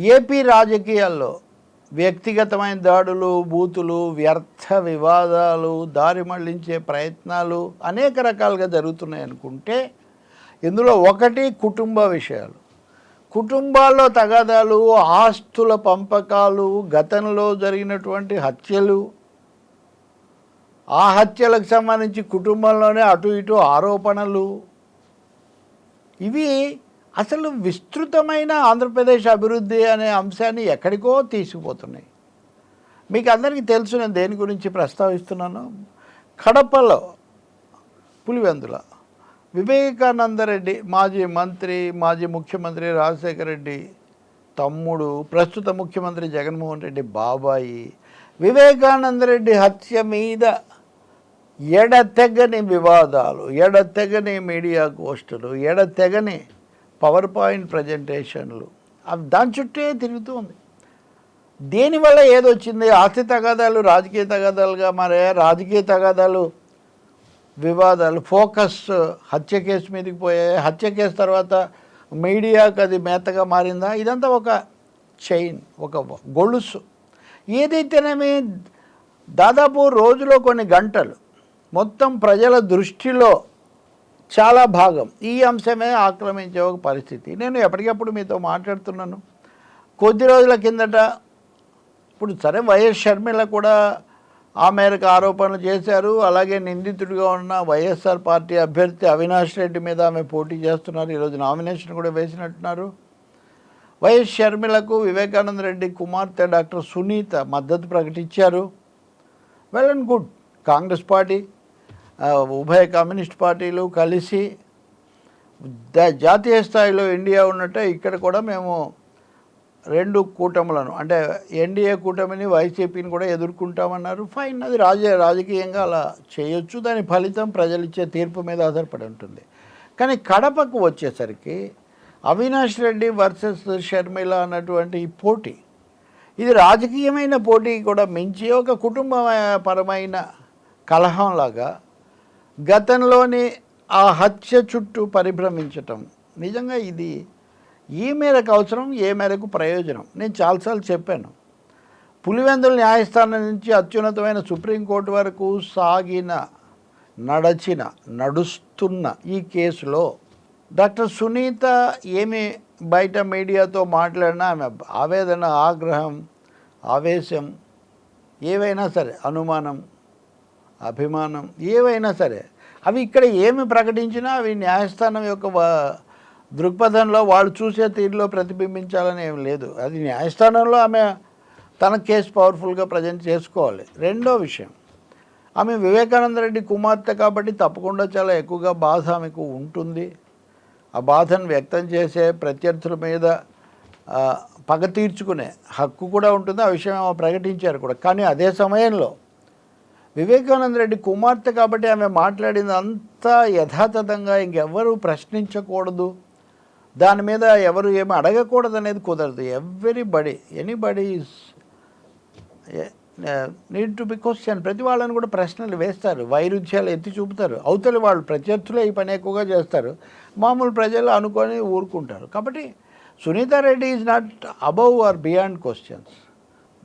AP రాజకీయాల్లో వ్యక్తిగతమైన దాడులు, బూతులు, వ్యర్థ వివాదాలు, దారి మళ్లించే ప్రయత్నాలు అనేక రకాలుగా జరుగుతున్నాయి అనుకుంటే, ఇందులో ఒకటి కుటుంబ విషయాలు. కుటుంబాల్లో తగాదాలు, ఆస్తుల పంపకాలు, గతంలో జరిగినటువంటి హత్యలు, ఆ హత్యలకు సంబంధించి కుటుంబంలోనే అటు ఇటు ఆరోపణలు, ఇవి అసలు విస్తృతమైన ఆంధ్రప్రదేశ్ అభివృద్ధి అనే అంశాన్ని ఎక్కడికో తీసుకుపోతున్నాయి. మీకు అందరికీ తెలుసు నేను దేని గురించి ప్రస్తావిస్తున్నాను. కడపలో పులివెందుల వివేకానందరెడ్డి మాజీ మంత్రి, మాజీ ముఖ్యమంత్రి రాజశేఖర రెడ్డి తమ్ముడు, ప్రస్తుత ముఖ్యమంత్రి జగన్మోహన్ రెడ్డి బాబాయి వివేకానందరెడ్డి హత్య మీద ఎడతెగని వివాదాలు, ఎడతెగని మీడియా గోష్ఠులు, ఎడతెగని పవర్ పాయింట్ ప్రజెంటేషన్లు, అవి దాని చుట్టే తిరుగుతూ ఉంది. దేనివల్ల ఏదొచ్చింది? ఆస్తి తగాదాలు రాజకీయ తగాదాలుగా మారే, రాజకీయ తగాదాలు వివాదాలు, ఫోకస్ హత్య కేసు మీదకి పోయాయి. హత్య కేసు తర్వాత మీడియాకు అది మేతగా మారిందా? ఇదంతా ఒక చైన్, ఒక గొలుసు. ఏదైతేనేమి దాదాపు రోజులో కొన్ని గంటలు మొత్తం ప్రజల దృష్టిలో చాలా భాగం ఈ అంశమే ఆక్రమించే ఒక పరిస్థితి. నేను ఎప్పటికప్పుడు మీతో మాట్లాడుతున్నాను. కొద్ది రోజుల కిందట ఇప్పుడు సరే వైఎస్ షర్మిల కూడా ఆ మేరకు ఆరోపణలు చేశారు. అలాగే నిందితుడిగా ఉన్న వైఎస్ఆర్ పార్టీ అభ్యర్థి అవినాష్ రెడ్డి మీద ఆమె పోటీ చేస్తున్నారు. ఈరోజు నామినేషన్ కూడా వేసినట్టున్నారు. వైఎస్ షర్మిలకు వివేకానంద రెడ్డి కుమార్తె డాక్టర్ సునీత మద్దతు ప్రకటించారు. Well and good. Congress party, ఉభయ కమ్యూనిస్ట్ పార్టీలు కలిసి జాతీయ స్థాయిలో ఇండియా ఉన్నట్టే ఇక్కడ కూడా మేము రెండు కూటములను, అంటే ఎన్డీఏ కూటమిని, వైసీపీని కూడా ఎదుర్కొంటామన్నారు. ఫైన్, అది రాజకీయంగా అలా చేయొచ్చు. దాని ఫలితం ప్రజలు ఇచ్చే తీర్పు మీద ఆధారపడి ఉంటుంది. కానీ కడపకు వచ్చేసరికి అవినాష్ రెడ్డి వర్సెస్ షర్మిల అన్నటువంటి ఈ పోటీ, ఇది రాజకీయమైన పోటీ కూడా మించి ఒక కుటుంబపరమైన కలహంలాగా గతంలోని ఆ హత్య చుట్టూ పరిభ్రమించటం, నిజంగా ఇది ఈ మేరకు అవసరం, ఏ మేరకు ప్రయోజనం? నేను చాలాసార్లు చెప్పాను. పులివెందుల న్యాయస్థానం నుంచి అత్యున్నతమైన సుప్రీంకోర్టు వరకు నడుస్తున్న ఈ కేసులో డాక్టర్ సునీత ఏమి బయట మీడియాతో మాట్లాడినా ఆమె ఆవేదన, ఆగ్రహం, ఆవేశం ఏవైనా సరే, అనుమానం, అభిమానం ఏవైనా సరే, అవి ఇక్కడ ఏమి ప్రకటించినా అవి న్యాయస్థానం యొక్క దృక్పథంలో వాళ్ళు చూసే తీరులో ప్రతిబింబించాలని ఏం లేదు. అది న్యాయస్థానంలో ఆమె తన కేసు పవర్ఫుల్గా ప్రజెంట్ చేసుకోవాలి. రెండో విషయం, ఆమె వివేకానంద రెడ్డి కుమార్తె కాబట్టి తప్పకుండా చాలా ఎక్కువగా బాధ ఆమెకు ఉంటుంది. ఆ బాధను వ్యక్తం చేసే ప్రత్యర్థుల మీద పగ తీర్చుకునే హక్కు కూడా ఉంటుంది. ఆ విషయం ఆమె ప్రకటించారు కూడా. కానీ అదే సమయంలో వివేకానంద రెడ్డి కుమార్తె కాబట్టి ఆమె మాట్లాడింది అంతా యథాతథంగా, ఇంకెవ్వరూ ప్రశ్నించకూడదు, దాని మీద ఎవరు ఏమి అడగకూడదు అనేది కుదరదు. Anybody is need to be question. ప్రతి వాళ్ళని కూడా ప్రశ్నలు వేస్తారు, వైరుధ్యాలు ఎత్తి చూపుతారు. అవతలి వాళ్ళు ప్రత్యర్థులే ఈ పని ఎక్కువగా చేస్తారు, మామూలు ప్రజలు అనుకొని ఊరుకుంటారు. కాబట్టి Sunitha Reddy is not above or beyond questions.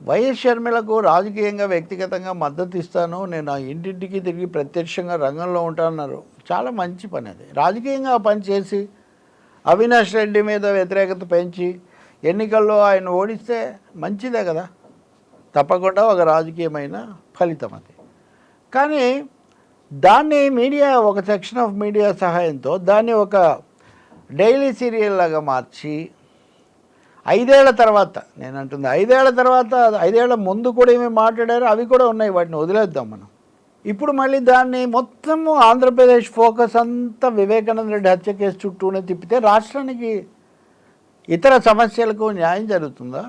YS షర్మిలకు రాజకీయంగా, వ్యక్తిగతంగా మద్దతు ఇస్తాను, నేను ఆ ఇంటింటికి తిరిగి ప్రత్యక్షంగా రంగంలో ఉంటానన్నారు. చాలా మంచి పని అది. రాజకీయంగా ఆ పని చేసి అవినాష్ రెడ్డి మీద వ్యతిరేకత పెంచి ఎన్నికల్లో ఆయన ఓడిస్తే మంచిదే కదా, తప్పకుండా ఒక రాజకీయమైన ఫలితం అది. కానీ దాన్ని మీడియా, ఒక సెక్షన్ ఆఫ్ మీడియా సహాయంతో దాన్ని ఒక డైలీ సీరియల్ లాగా మార్చి 5 ఏళ్ల తర్వాత, నేను అంటుంది 5 ఏళ్ల తర్వాత, 5 ఏళ్ల ముందు కూడా ఏమి మాట్లాడారో అవి కూడా ఉన్నాయి, వాటిని వదిలేద్దాం మనం. ఇప్పుడు మళ్ళీ దాన్ని మొత్తము ఆంధ్రప్రదేశ్ ఫోకస్ అంతా వివేకానంద రెడ్డి హత్య కేసు చుట్టూనే తిప్పితే రాష్ట్రానికి ఇతర సమస్యలకు న్యాయం జరుగుతుందా?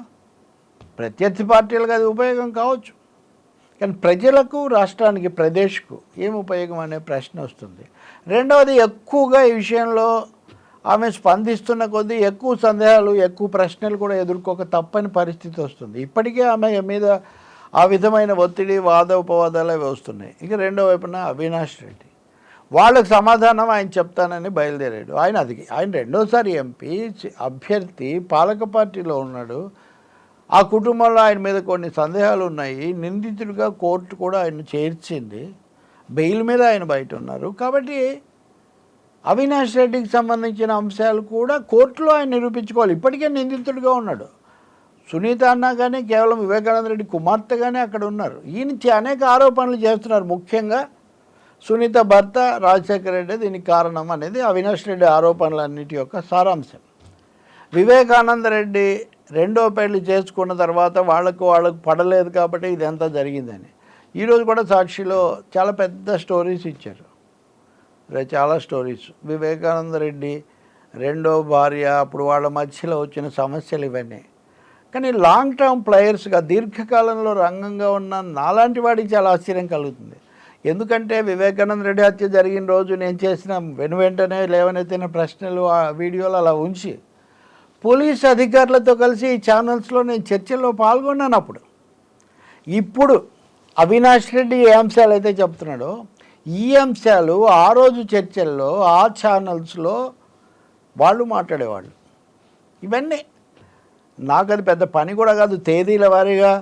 ప్రత్యర్థి పార్టీలకు అది ఉపయోగం కావచ్చు, కానీ ప్రజలకు, రాష్ట్రానికి, ప్రదేశ్కు ఏం ఉపయోగం అనే ప్రశ్న వస్తుంది. రెండవది, ఎక్కువగా ఈ విషయంలో ఆమె స్పందిస్తున్న కొద్దీ ఎక్కువ సందేహాలు, ఎక్కువ ప్రశ్నలు కూడా ఎదుర్కోక తప్పని పరిస్థితి వస్తుంది. ఇప్పటికే ఆమె మీద ఆ విధమైన ఒత్తిడి, వాద ఉపవాదాలు అవి వస్తున్నాయి. ఇక రెండో వైపున అవినాష్ రెడ్డి వాళ్ళకి సమాధానం ఆయన చెప్తానని బయలుదేరాడు. ఆయన రెండోసారి ఎంపీ అభ్యర్థి, పాలక పార్టీలో ఉన్నాడు. ఆ కుటుంబంలో ఆయన మీద కొన్ని సందేహాలు ఉన్నాయి. నిందితుడిగా కోర్టు కూడా ఆయన చేర్చింది. బెయిల్ మీద ఆయన బయట ఉన్నారు. కాబట్టి అవినాష్ రెడ్డికి సంబంధించిన అంశాలు కూడా కోర్టులో ఆయన నిరూపించుకోవాలి. ఇప్పటికే నిందితుడిగా ఉన్నాడు. సునీత అన్నా కానీ కేవలం వివేకానంద రెడ్డి కుమార్తెగానే అక్కడ ఉన్నారు. ఈయన అనేక ఆరోపణలు చేస్తున్నారు. ముఖ్యంగా సునీత భర్త రాజశేఖర రెడ్డి దీనికి కారణం అనేది అవినాష్ రెడ్డి ఆరోపణలన్నిటి యొక్క సారాంశం. వివేకానంద రెడ్డి రెండో పెళ్లి చేసుకున్న తర్వాత వాళ్ళకు పడలేదు కాబట్టి ఇదంతా జరిగిందని ఈరోజు కూడా సాక్షిలో చాలా పెద్ద స్టోరీస్ ఇచ్చారు. చాలా స్టోరీస్. వివేకానంద రెడ్డి రెండో భార్య, అప్పుడు వాళ్ళ మధ్యలో వచ్చిన సమస్యలు ఇవన్నీ. కానీ లాంగ్ టర్మ్ ప్లేయర్స్గా దీర్ఘకాలంలో రంగంగా ఉన్న నాలాంటి వాడికి చాలా ఆశ్చర్యం కలుగుతుంది. ఎందుకంటే వివేకానంద రెడ్డి హత్య జరిగిన రోజు నేను చేసిన వెంటనే లేవనెత్తిన ప్రశ్నలు ఆ వీడియోలు అలా ఉంచి పోలీస్ అధికారులతో కలిసి ఈ ఛానల్స్లో నేను చర్చల్లో పాల్గొన్నాను. ఇప్పుడు అవినాష్ రెడ్డి ఏ అంశాలు అయితే చెప్తున్నాడో ఈ అంశాలు ఆ రోజు చర్చల్లో ఆ ఛానల్స్లో వాళ్ళు మాట్లాడేవాళ్ళు. ఇవన్నీ నాకు అది పెద్ద పని కూడా కాదు. తేదీల వారీగా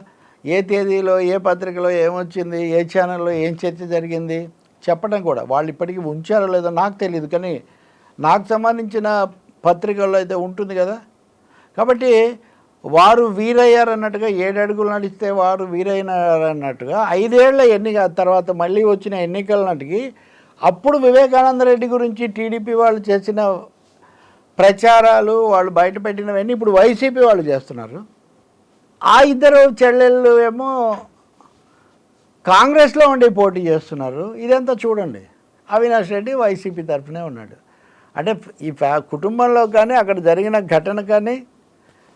ఏ తేదీలో ఏ పత్రికలో ఏమొచ్చింది, ఏ ఛానల్లో ఏం చర్చ జరిగింది చెప్పడం కూడా వాళ్ళు ఇప్పటికీ ఉంచారో లేదో నాకు తెలియదు. కానీ నాకు సంబంధించిన పత్రికల్లో అయితే ఉంటుంది కదా. కాబట్టి వారు వీరయ్యారు అన్నట్టుగా 7 అడుగులు నడిస్తే వారు వీరయ్యారు అన్నట్టుగా 5 ఏళ్ల ఎన్నిక తర్వాత మళ్ళీ వచ్చిన ఎన్నికల నాటికి అప్పుడు వివేకానంద రెడ్డి గురించి టీడీపీ వాళ్ళు చేసిన ప్రచారాలు వాళ్ళు బయటపెట్టినవన్నీ ఇప్పుడు వైసీపీ వాళ్ళు చేస్తున్నారు. ఆ ఇద్దరు చెల్లెళ్ళు ఏమో కాంగ్రెస్లో ఉండి పోటీ చేస్తున్నారు. ఇదంతా చూడండి. అవినాష్ రెడ్డి వైసీపీ తరఫునే ఉన్నాడు. అంటే ఈ కుటుంబంలో కానీ అక్కడ జరిగిన ఘటన కానీ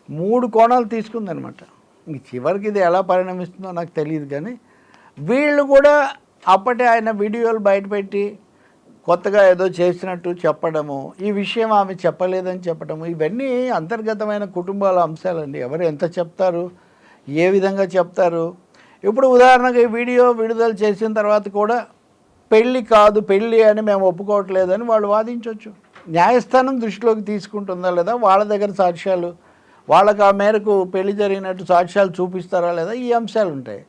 3 కోణాలు తీసుకుందనమాట. ఇంక చివరికి ఇది ఎలా పరిణమిస్తుందో నాకు తెలియదు. కానీ వీళ్ళు కూడా అప్పటి ఆయన వీడియోలు బయటపెట్టి కొత్తగా ఏదో చేసినట్టు చెప్పడము, ఈ విషయం ఆమె చెప్పలేదని చెప్పడము, ఇవన్నీ అంతర్గతమైన కుటుంబాల అంశాలండి. ఎవరు ఎంత చెప్తారు, ఏ విధంగా చెప్తారు. ఇప్పుడు ఉదాహరణకు ఈ వీడియో విడుదల చేసిన తర్వాత కూడా పెళ్ళి కాదు, పెళ్ళి అని మేము ఒప్పుకోవట్లేదని వాళ్ళు వాదించవచ్చు. న్యాయస్థానం దృష్టిలోకి తీసుకుంటుందా లేదా, వాళ్ళ దగ్గర సాక్ష్యాలు వాళ్ళకు ఆ మేరకు పెళ్లి జరిగినట్టు సాక్ష్యాలు చూపిస్తారా లేదా, ఈ అంశాలు ఉంటాయి.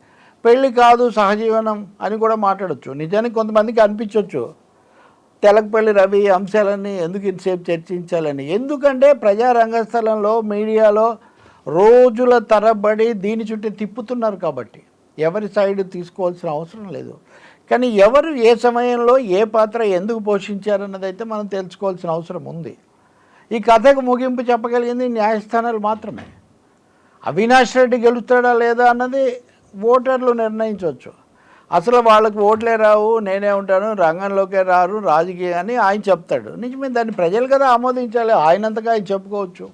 పెళ్ళి కాదు సహజీవనం అని కూడా మాట్లాడచ్చు. నిజానికి కొంతమందికి అనిపించవచ్చు తెలకపల్లి రవి అంశాలన్నీ ఎందుకు ఇంతసేపు చర్చించాలని. ఎందుకంటే ప్రజా రంగస్థలంలో మీడియాలో రోజుల తరబడి దీని చుట్టూ తిప్పుతున్నారు కాబట్టి ఎవరి సైడ్ తీసుకోవాల్సిన అవసరం లేదు. కానీ ఎవరు ఏ సమయంలో ఏ పాత్ర ఎందుకు పోషించారన్నదైతే మనం తెలుసుకోవాల్సిన అవసరం ఉంది. ఈ కథకు ముగింపు చెప్పగలిగింది న్యాయస్థానాలు మాత్రమే. అవినాష్ రెడ్డి గెలుస్తాడా లేదా అన్నది ఓటర్లు నిర్ణయించవచ్చు. అసలు వాళ్ళకు ఓట్లే రావు, నేనే ఉంటాను, రంగంలోకే రారు రాజకీయాన్ని ఆయన చెప్తాడు. నిజమే, దాన్ని ప్రజలు కదా ఆమోదించాలి. ఆయనంతగా ఆయన చెప్పుకోవచ్చు.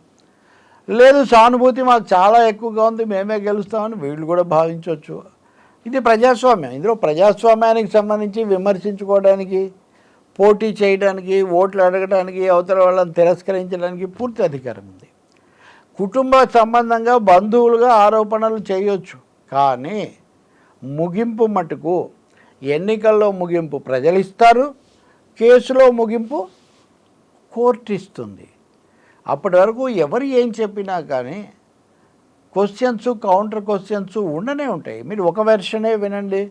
లేదు సానుభూతి మాకు చాలా ఎక్కువగా ఉంది, మేమే గెలుస్తామని వీళ్ళు కూడా భావించవచ్చు. ఇది ప్రజాస్వామ్యం. ఇందులో ప్రజాస్వామ్యానికి సంబంధించి విమర్శించుకోవడానికి, పోటీ చేయడానికి, ఓట్లు అడగడానికి, అవతల వాళ్ళని తిరస్కరించడానికి పూర్తి అధికారం ఉంది. కుటుంబ సంబంధంగా బంధువులుగా ఆరోపణలు చేయొచ్చు. కానీ ముగింపు మటుకు ఎన్నికల్లో ముగింపు ప్రజలు ఇస్తారు, కేసులో ముగింపు కోర్టు ఇస్తుంది. అప్పటి వరకు ఎవరు ఏం చెప్పినా కానీ క్వశ్చన్స్, కౌంటర్ క్వశ్చన్స్ ఉండనే ఉంటాయి. మీరు ఒక వెర్షనే వినండి,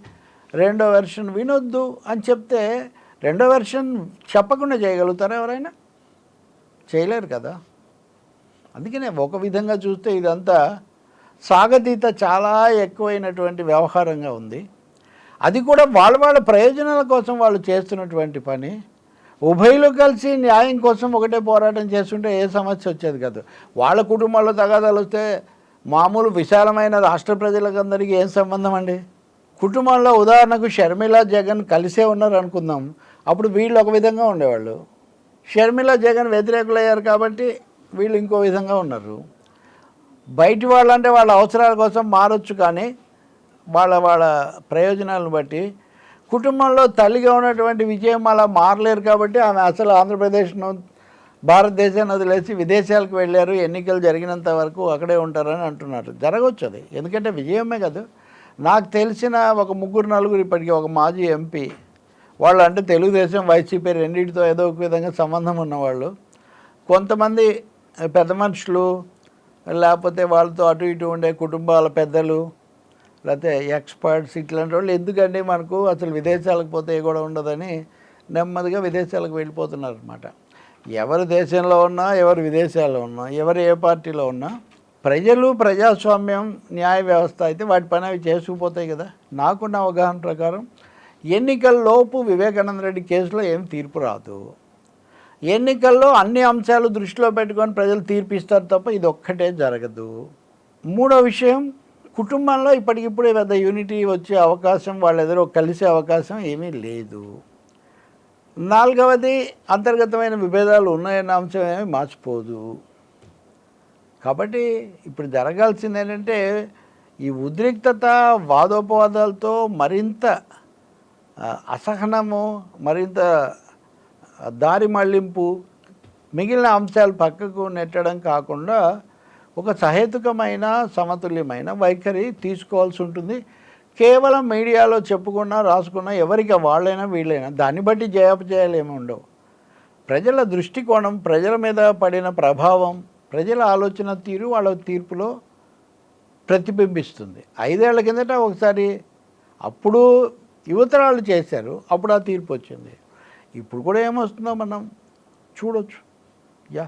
రెండో వెర్షన్ వినొద్దు అని చెప్తే రెండో వెర్షన్ చెప్పకుండా చేయగలుగుతారా ఎవరైనా? చేయలేరు కదా. అందుకనే ఒక విధంగా చూస్తే ఇదంతా సాగతీత చాలా ఎక్కువైనటువంటి వ్యవహారంగా ఉంది. అది కూడా వాళ్ళ ప్రయోజనాల కోసం వాళ్ళు చేస్తున్నటువంటి పని. ఉభయలు కలిసి న్యాయం కోసం ఒకటే పోరాటం చేస్తుంటే ఏ సమస్య వచ్చేది కాదు. వాళ్ళ కుటుంబాల్లో తగాదాలు వస్తే మామూలు విశాలమైన రాష్ట్ర ప్రజలకందరికీ ఏం సంబంధం అండి? కుటుంబంలో ఉదాహరణకు షర్మిల జగన్ కలిసే ఉన్నారు అనుకుందాం. అప్పుడు వీళ్ళు ఒక విధంగా ఉండేవాళ్ళు. షర్మిల జగన్ వ్యతిరేకులయ్యారు కాబట్టి వీళ్ళు ఇంకో విధంగా ఉన్నారు. బయటి వాళ్ళంటే వాళ్ళ అవసరాల కోసం మారొచ్చు, కానీ వాళ్ళ ప్రయోజనాలను బట్టి కుటుంబంలో తల్లిగా ఉన్నటువంటి విజయం అలా మారలేరు. కాబట్టి ఆమె అసలు ఆంధ్రప్రదేశ్ను, భారతదేశాన్ని వదిలేసి విదేశాలకు వెళ్ళారు, ఎన్నికలు జరిగినంత వరకు అక్కడే ఉంటారని అంటున్నారు. జరగవచ్చు అది, ఎందుకంటే విజయమే కాదు. నాకు తెలిసిన ఒక 3-4 ఇప్పటికీ, ఒక మాజీ ఎంపీ, వాళ్ళు అంటే తెలుగుదేశం వైసీపీ రెండింటితో ఏదో ఒక విధంగా సంబంధం ఉన్నవాళ్ళు, కొంతమంది పెద్ద మనుషులు, లేకపోతే వాళ్ళతో అటు ఇటు ఉండే కుటుంబాల పెద్దలు, లేకపోతే ఎక్స్పర్ట్స్, ఇట్లాంటి వాళ్ళు ఎందుకండి మనకు అసలు విదేశాలకు పోతే కూడా ఉండదని నెమ్మదిగా విదేశాలకు వెళ్ళిపోతున్నారు అనమాట. ఎవరు దేశంలో ఉన్నా, ఎవరు విదేశాల్లో ఉన్నా, ఎవరు ఏ పార్టీలో ఉన్నా, ప్రజలు, ప్రజాస్వామ్యం, న్యాయ వ్యవస్థ అయితే వాటి పని అవి చేసుకుపోతాయి కదా. నాకున్న అవగాహన ప్రకారం ఎన్నికల్లోపు వివేకానంద రెడ్డి కేసులో ఏం తీర్పు రాదు. ఎన్నికల్లో అన్ని అంశాలు దృష్టిలో పెట్టుకొని ప్రజలు తీర్పిస్తారు తప్ప ఇది ఒక్కటే జరగదు. మూడో విషయం, కుటుంబంలో ఇప్పటికిప్పుడే పెద్ద యూనిటీ వచ్చే అవకాశం, వాళ్ళెదరో కలిసే అవకాశం ఏమీ లేదు. నాలుగవది, అంతర్గతమైన విభేదాలు ఉన్నాయన్న అంశం ఏమీ మార్చిపోదు. కాబట్టి ఇప్పుడు జరగాల్సింది ఏంటంటే ఈ ఉద్రిక్తత, వాదోపవాదాలతో మరింత అసహనము, మరింత దారి మళ్లింపు, మిగిలిన అంశాలు పక్కకు నెట్టడం కాకుండా ఒక సహేతుకమైన, సమతుల్యమైన వైఖరి తీసుకోవాల్సి ఉంటుంది. కేవలం మీడియాలో చెప్పుకున్నా, రాసుకున్నా, ఎవరికి వాళ్ళైనా వీళ్ళైనా దాన్ని బట్టి జయాపజయాలు ఏమి ఉండవు. ప్రజల దృష్టికోణం, ప్రజల మీద పడిన ప్రభావం, ప్రజల ఆలోచన తీరు వాళ్ళ తీర్పులో ప్రతిబింబిస్తుంది. 5 ఏళ్ల కిందట ఒకసారి అప్పుడు యువతరాలు చేశారు, అప్పుడు ఆ తీర్పు వచ్చింది. ఇప్పుడు కూడా ఏమొస్తుందో మనం చూడొచ్చు. యా.